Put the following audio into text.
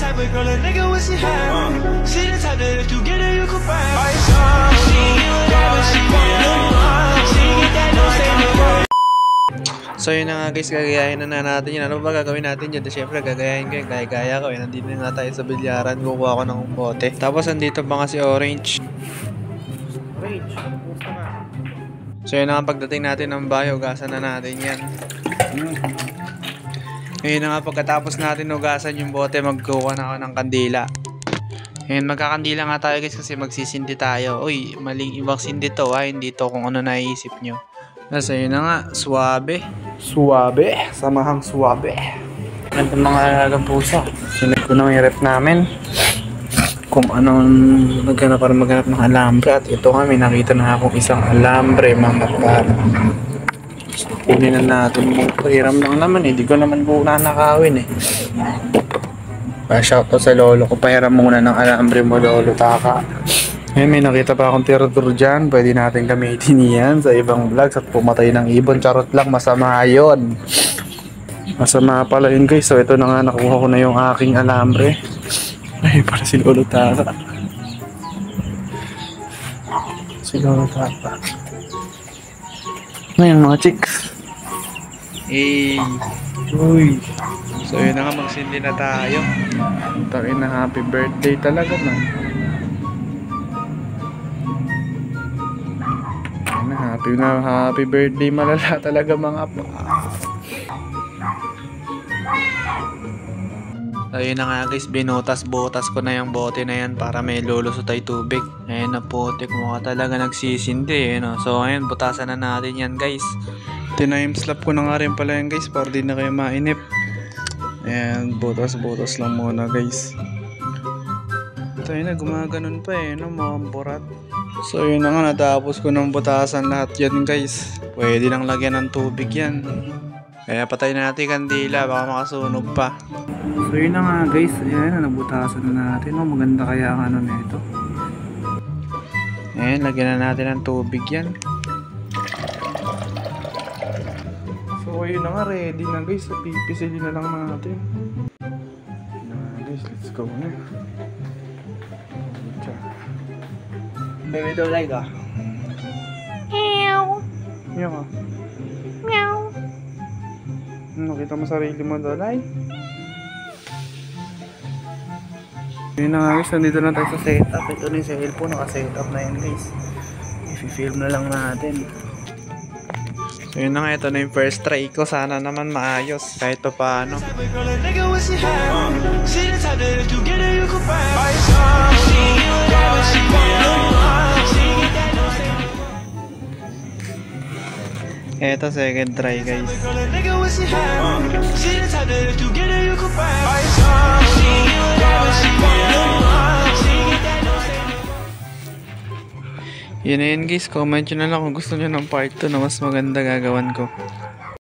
type of girl a nigga wish he had. She the type that if you get her, you can find. She get whatever she want. She get that no say no word. So yun na nga guys, gagayahin na natin yun. Ano ba gagawin natin dyan? Siyempre gagayahin ko yung gaya ko. Nandito na nga tayo sa bilyaran. Kukuha ko ng bote. Tapos andito pa nga si Orange. So yun na nga, pagdating natin ng bahay, hugasan na natin yan. Ngayon na nga, pagkatapos natin hugasan yung bote, magkuha na ako ng kandila. Ngayon magkakandila nga tayo guys kasi magsisindi tayo. Uy, maling ibang sindi to ha, hindi to kung ano naiisip nyo. So yun na nga, suwabe. Suwabe, samahang suwabe. Ganda mga alagang puso. Sinag ko na yung rep namin kung anong maghanap ng alambre. At ito nga, may nakita na akong isang alambre mga par. Kunin na natin mo. Pahiram lang naman eh. Di ko naman po nanakawin eh. Pa-shoutout sa lolo ko. Pahiram muna ng alambre mo, lolo taka. Ngayon may nakita pa akong tirador dyan. Pwede natin gamitin yan sa ibang vlogs at pumatay ng ibon. Charot lang, masama yun. Masama pala yun guys. So ito na nga, nakuha ko na yung aking alambre. Ay, para si lolo taka. Si lolo taka. Ngayon mga chicks. Uy. So yun na nga, magsindi na tayo. Takin na happy birthday talaga man. Happy birthday malala talaga mga pa. Ayun na nga guys, binutas-butas ko na yung bote na yan para may lulusot ay tubig. Ayun na putik, mukha talaga nagsisindi eh, no? So ayun, butasan na natin yan guys. Time-slap ko na nga rin pala yan guys para di na kayo mainip. Ayan, butas-butas lang muna guys. Ito yun na, gumaganon pa eh, no? Mga burat. So yun na nga, natapos ko ng butasan lahat yan guys. Pwede nang lagyan ng tubig yan. Kaya patay na natin kandila, baka makasunog pa. So yun na nga guys, ayan, nabutasan na natin. Oh, maganda kaya ang ano nito. Ayan, lagyan na natin ng tubig yan. So yun na nga, ready na guys. Pipisilin na lang natin. Yun na nga guys, let's go na. Baby, don't like that. Meow. Meow ka. Meow. Nakita mo sarili mo doon, ay? Yun na nga guys, nandito na tayo sa setup. Ito na yung cellphone, naka-setup na yun guys. I-film na lang natin. So yun na nga, ito na yung first try ko. Sana naman maayos kahit pa paano. Eto, second try guys. Yun na yun guys, comment nyo na lang kung gusto nyo ng part 2 na mas maganda gagawan ko.